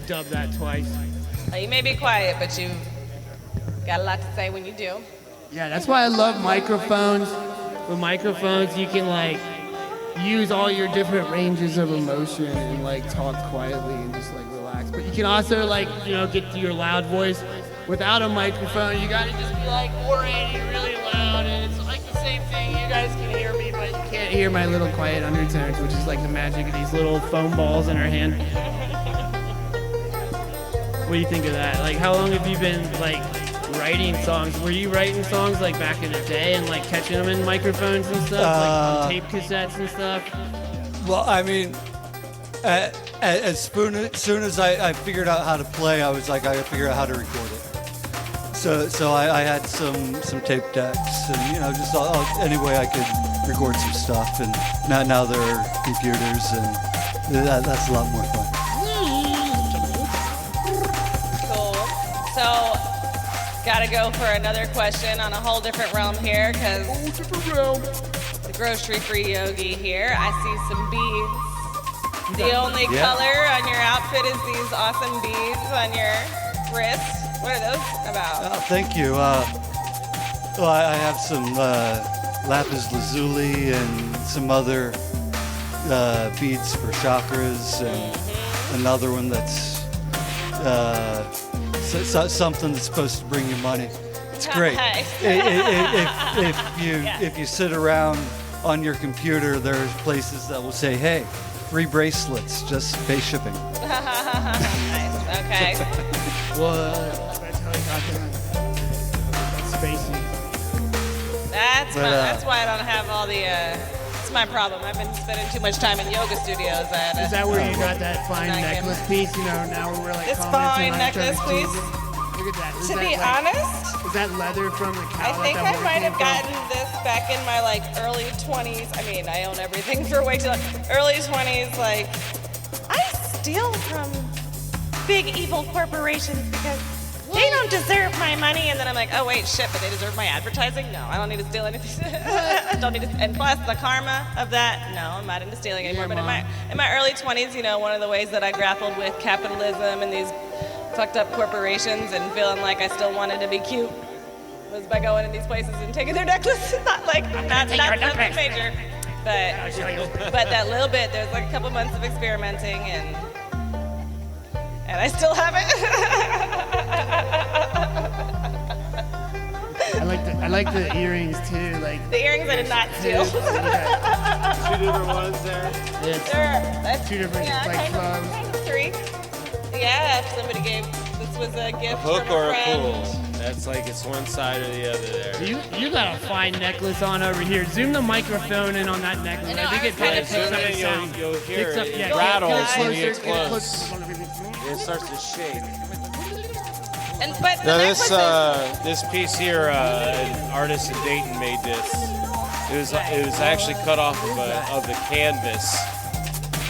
Dub that twice. You may be quiet, but you've got a lot to say when you do. Yeah, that's why I love microphones. With microphones, you can like use all your different ranges of emotion and like talk quietly and just like relax. But you can also like, you know, get to your loud voice. Without a microphone, you gotta just be like 480 really loud, and it's like the same thing. You guys can hear me, but you can't hear my little quiet undertones, which is like the magic of these little foam balls in our hand. What do you think of that? Like, how long have you been like writing songs? Were you writing songs like back in the day and like catching them in microphones and stuff, like on tape cassettes and stuff? Well, I mean, as soon as I figured out how to play, I was like, I gotta figure out how to record it. So I had some tape decks and, you know, just any way I could record some stuff. And now there are computers and that's a lot more fun. Cool. So, gotta go for another question on a whole different realm here, because the grocery-free yogi here. I see some beads. The only color on your outfit is these awesome beads on your wrist. What are those about? Oh, thank you. Well, I have some lapis lazuli and some other beads for chakras, and another one that's something that's supposed to bring you money. It's great. Nice. If you sit around on your computer, there's places that will say, "Hey, free bracelets, just pay shipping." Nice. Okay. What? That's spacey. That's why I don't have all the. It's my problem. I've been spending too much time in yoga studios. Is that where you got that fine necklace piece? You know, now we're like this commenting fine on necklace piece. Look at that. To be honest, is that leather from the cow? I think I might have gotten this back in my like early 20s. I mean, I own everything for way too long. Early 20s, like I steal from big evil corporations because they don't deserve my money. And then I'm like, oh wait, shit, but they deserve my advertising? No, I don't need to steal anything. Don't need to. And plus, the karma of that, no, I'm not into stealing anymore. But in my early 20s, you know, one of the ways that I grappled with capitalism and these fucked up corporations and feeling like I still wanted to be cute was by going in these places and taking their necklace. Not nothing major, but that little bit. There's like a couple months of experimenting and I still have it. I like the earrings too. Like the earrings I did not steal. Two different ones there. That's two different like clubs. Three. Yeah, if somebody gave, this was a gift Hook from a or a friend. pull? That's like it's one side or the other there. You got a fine necklace on over here. Zoom the microphone in on that necklace. I know, think I it was kinda picks up zooming the in, sound. you'll hear Picks up- it. yeah, It rattles get when you get close. It starts to shake. But Now the this piece here, an artist in Dayton made this. It was actually cut off of the canvas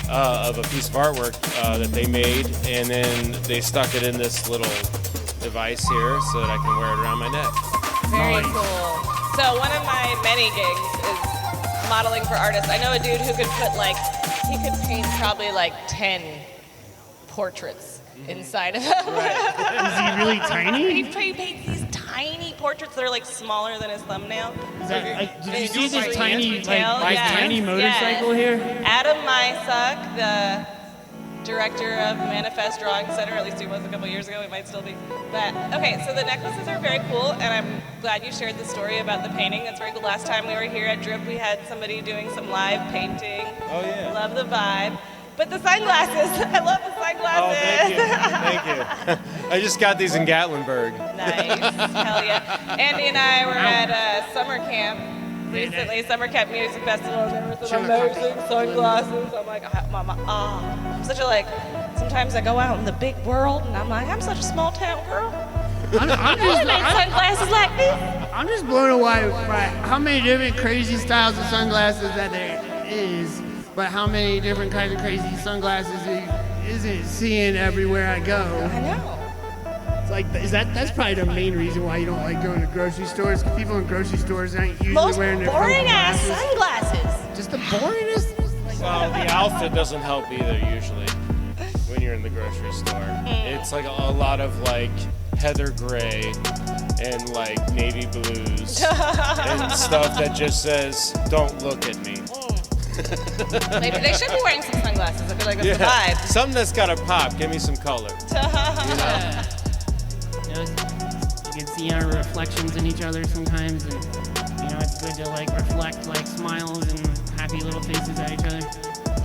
of a piece of artwork that they made, and then they stuck it in this little device here so that I can wear it around my neck. Very cool. So one of my many gigs is modeling for artists. I know a dude who could he could paint probably like 10 portraits inside of him. Is he really tiny? He paints these tiny portraits that are like smaller than his thumbnail. Did you see this tiny tiny motorcycle here? Adam Mysuck, the director of Manifest Drawing Center, at least he was a couple years ago, he might still be. But okay, so the necklaces are very cool, and I'm glad you shared the story about the painting. That's very cool. Last time we were here at Drip, we had somebody doing some live painting. Oh yeah. Love the vibe. But the sunglasses, I love the sunglasses. Oh, thank you. I just got these in Gatlinburg. Nice, hell yeah. Andy and I were at summer camp recently, Summer Camp Music Festival, and there was some amazing sunglasses. I'm like, I'm such a like. Sometimes I go out in the big world, and I'm like, I'm such a small town girl. I'm just, made sunglasses like this. I'm just blown away by how many different crazy styles of sunglasses that there is, but how many different kinds of crazy sunglasses isn't seeing everywhere I go. I know. It's like, that's probably the main reason why you don't like going to grocery stores. 'Cause people in grocery stores aren't usually Most wearing their boring ass sunglasses. sunglasses. Just the boringest. Well, the outfit doesn't help either usually when you're in the grocery store. It's like a lot of like heather gray and like navy blues and stuff that just says, "Don't look at me." Maybe they should be wearing some sunglasses. I feel like that's the vibe. Something that's got a pop. Give me some color. You can see our reflections in each other sometimes, and it's good to like reflect like smiles and happy little faces at each other.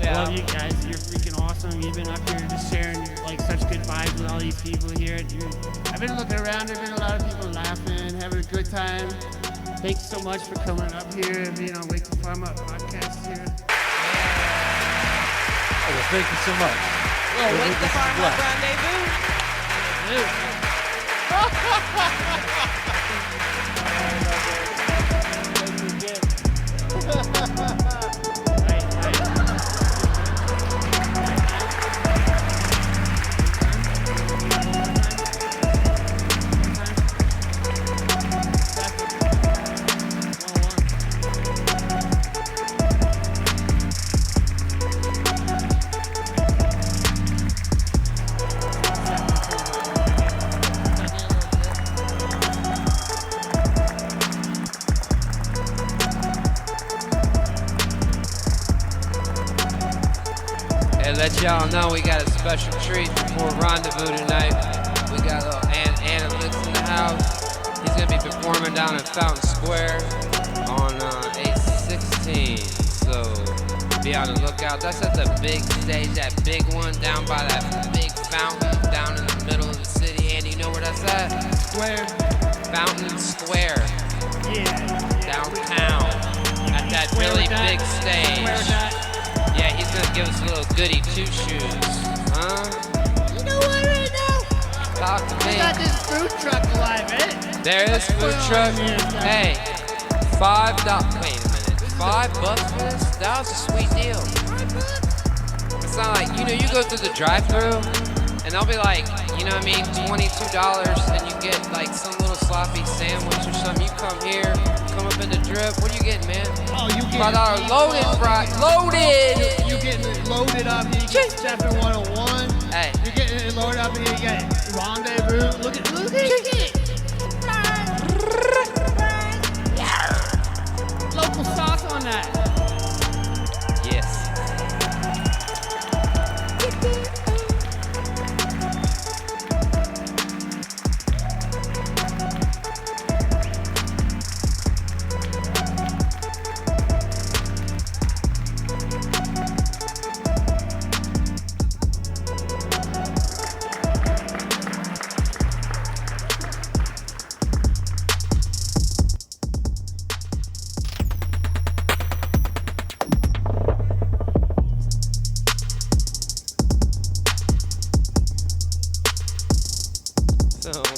I love you guys. You're freaking awesome. You've been up here just sharing like such good vibes with all these people here. I've been looking around. There's been a lot of people laughing, having a good time. Thanks so much for coming up here and being on Wake the Farm Up podcast here. Well, thank you so much. Well, Wake the Farm Up rendezvous. Let y'all know we got a special treat for Rendezvous tonight. We got little Analyst in the house. He's gonna be performing down in Fountain Square on 8/16. So be on the lookout. That's at the big stage, that big one down by that big fountain down in the middle of the city. Andy, you know where that's at? Square. Fountain Square. Yeah. Downtown. At that really big stage. Yeah, he's gonna give us a little goody two-shoes. Huh? You know what right now? Talk to me. We got this food truck alive, eh? There is food truck. Hey, $5. Wait a minute. $5 for this? That was a sweet deal. It's not like, you go through the drive-thru and they'll be like, $22 and you get like some little sloppy sandwich or something. You come here, come up in the drip. What are you getting, man? Oh, you get $5 loaded fries. Loaded! You getting it loaded up here. You get Stefin101. Hey. You're getting it loaded up here. You get Rendezvous. Look at it. Local sauce on that. Yes.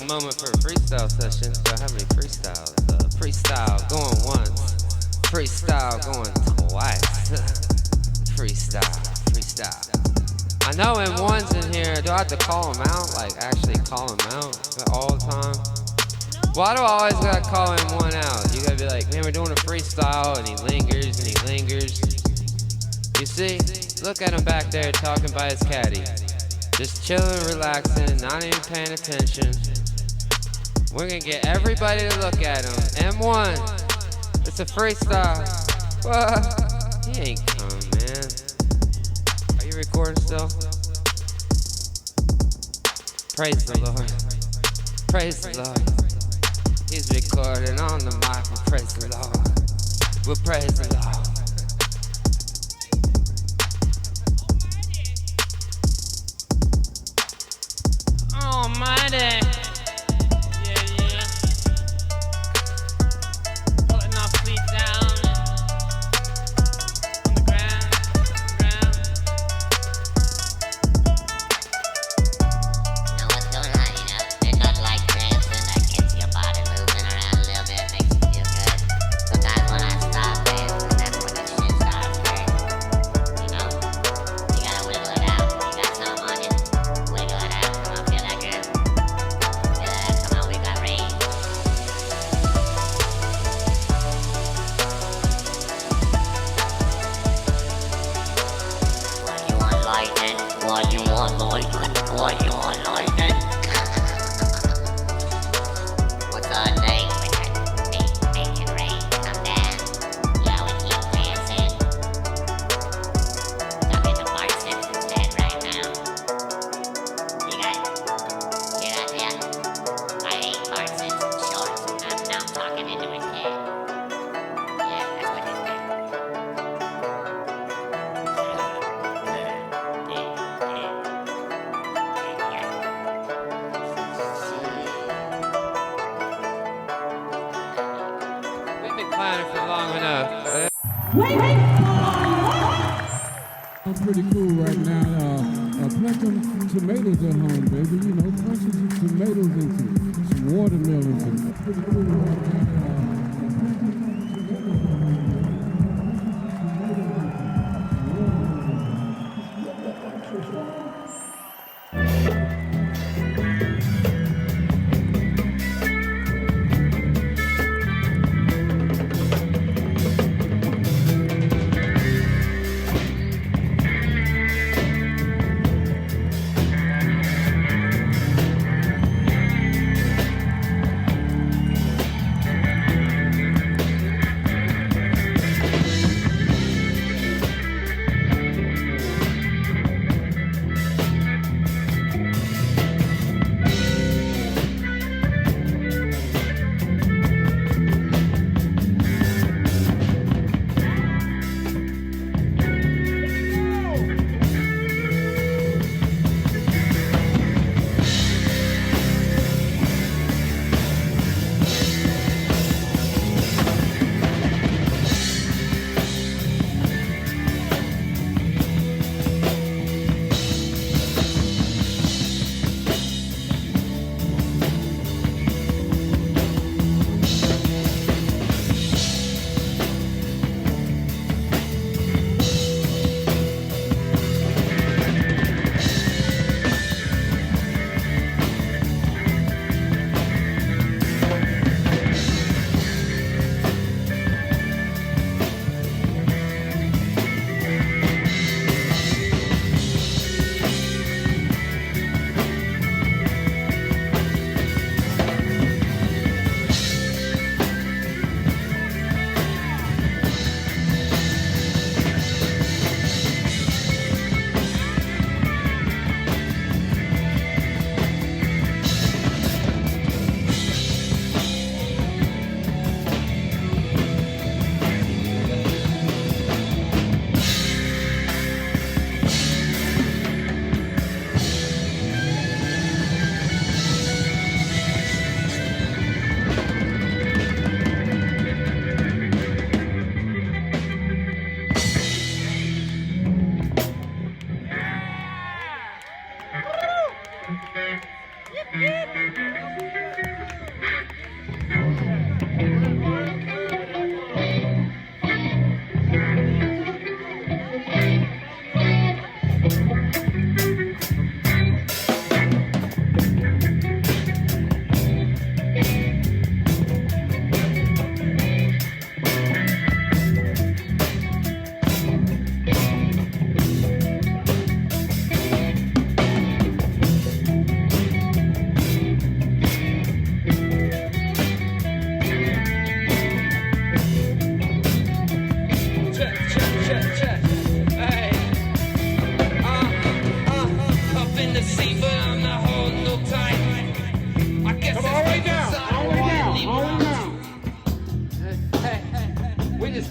Moment for a freestyle session. So I have any freestyles? Freestyle going once. Freestyle going twice. Freestyle. I know when one's in here, do I have to call them out? Like actually call them out all the time? Why do I always gotta call him one out? You gotta be like, man, we're doing a freestyle, and he lingers. You see? Look at him back there talking by his caddy. Just chilling, relaxing, not even paying attention. We're gonna get everybody to look at him. M1, it's a freestyle. What? He ain't coming, man. Are you recording still? Praise the Lord. Praise the Lord. He's recording on the mic. We'll praise the Lord. We'll praise the Lord. Almighty. Yeah. Putting our feet down. what you're liking. What's our name? Make it rain, come down. Yeah, we keep dancing. I'm in the Bart Simpson's head right now. You got yeah. I hate Bart Simpson shorts. Now I'm talking into his head. Yeah, that's what this did. We've been clowning for long enough. I'm pretty cool right now. Plant some tomatoes at home, baby. You know, bunches of tomatoes and some watermelons. And pretty cool right now.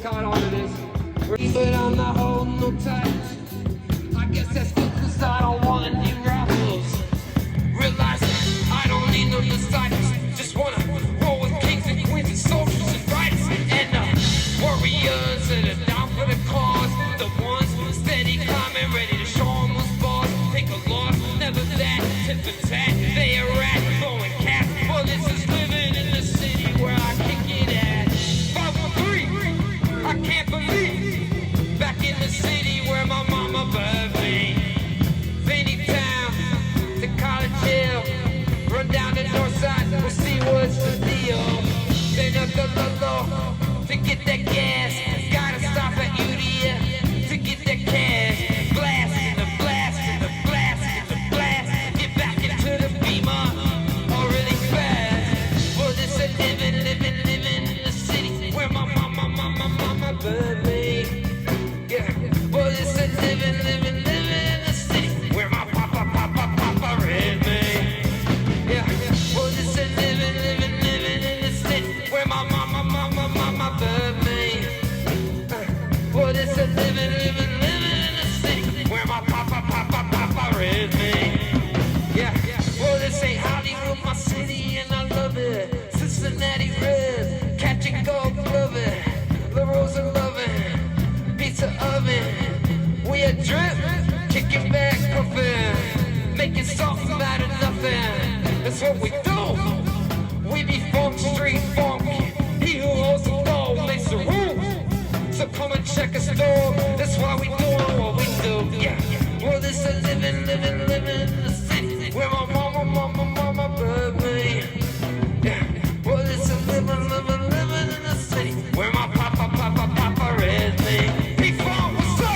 caught on to this. But I'm not holding no tight. I guess that's because I don't want any rivals. Realize I don't need no disciples. Just wanna roll with kings and queens and soldiers and fighters and warriors that are down for the cause. The ones steady climbing, ready to show 'em who's boss. Take a loss, never that, tit for tat. They a rat, throwing cats. Well, this is living in the city where I kick it at. 513, I can't believe. Back in the city where my mama birthed me. Vinny Town, the college hill. Run down the north side, we'll see what's the deal. Then up the low to get that gas. Gotta stop at UDF to get that cash. Blast, the blast, the blast, the blast. Get living in the city where my papa raised me. Yeah, well, this is living in the city where my mama birthed me. Well, this is living in the city where my papa raised me. Yeah, well, this ain't Hollywood, my city, and I love it. Cincinnati Red, Captain Gold Glove it. La Rosa loving, pizza oven. We a drip, kicking back, puffin', making something out of nothing. That's what we do. We be funk street funk. He who holds the ball makes the rules. So come and check us door. That's why we doing what we do. Yeah. Well, this is living in the city where my mama birthed me. Yeah. Well, this is living in the city where my papa raised me. P-Funk, what's up?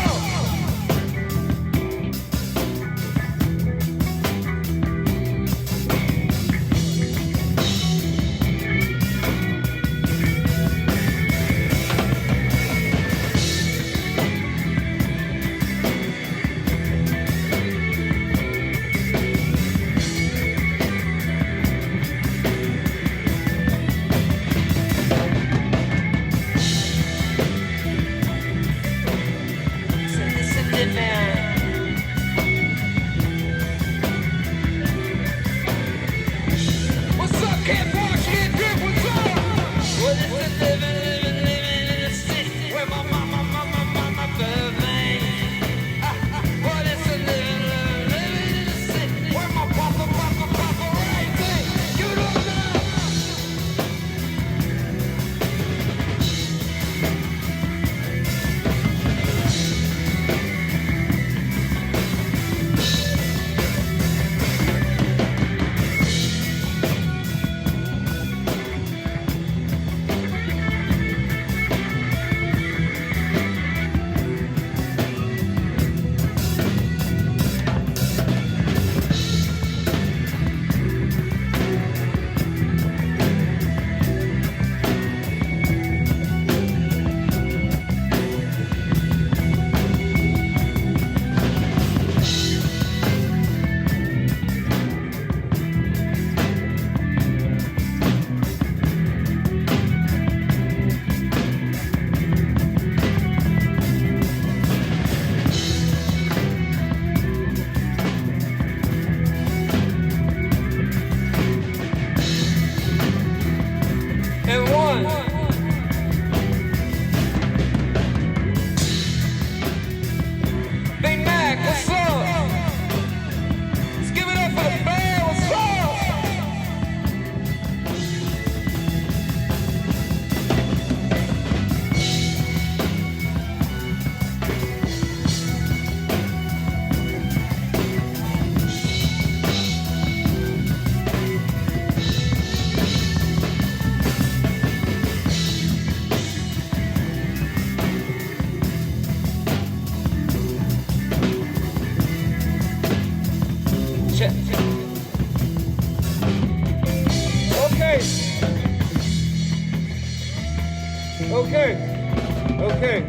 Okay.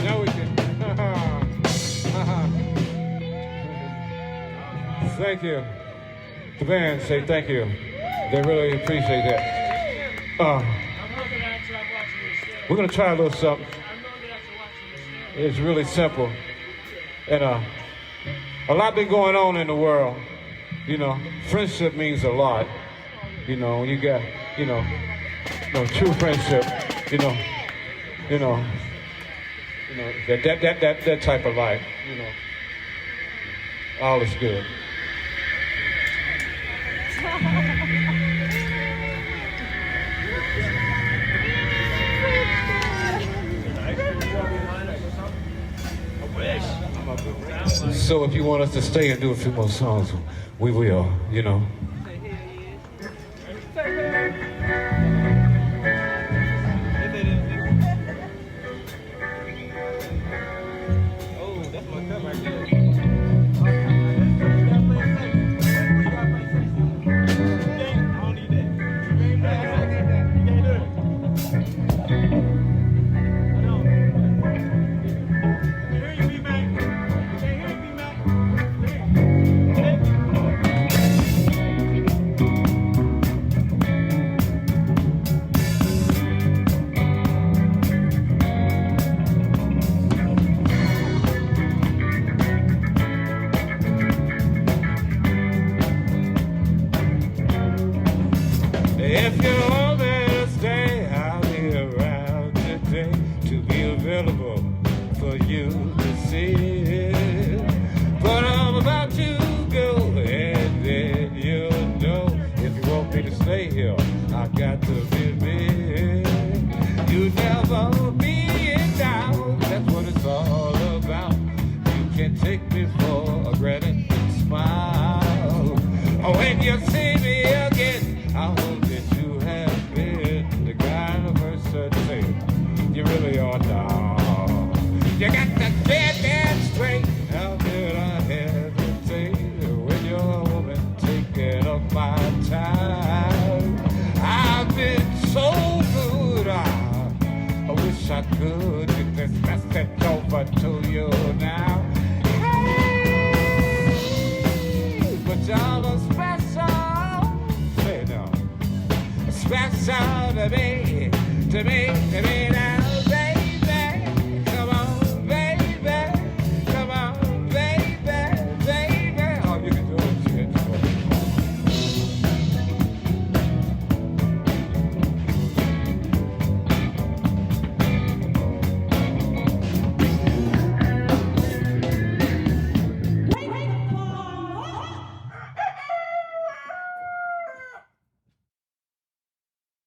Now we can. Thank you. The band say thank you. They really appreciate that. We're gonna try a little something. It's really simple, and a lot been going on in the world. You know, friendship means a lot. You know, you got, true friendship. That type of life. All is good. So if you want us to stay and do a few more songs, we will, said. But I'm about to go, and then you'll know if you want me to stay here, I got to be me. You never be in doubt, that's what it's all about. You can take me for granted and smile. When you see me again, I hope that you have been the kind of person say you really are now. You got to get that straight. How could I hesitate when you're a woman taking up my time? I've been so good, I wish I could get this message over to you now. Hey, but y'all are special, say no, special to me, to me, to me now.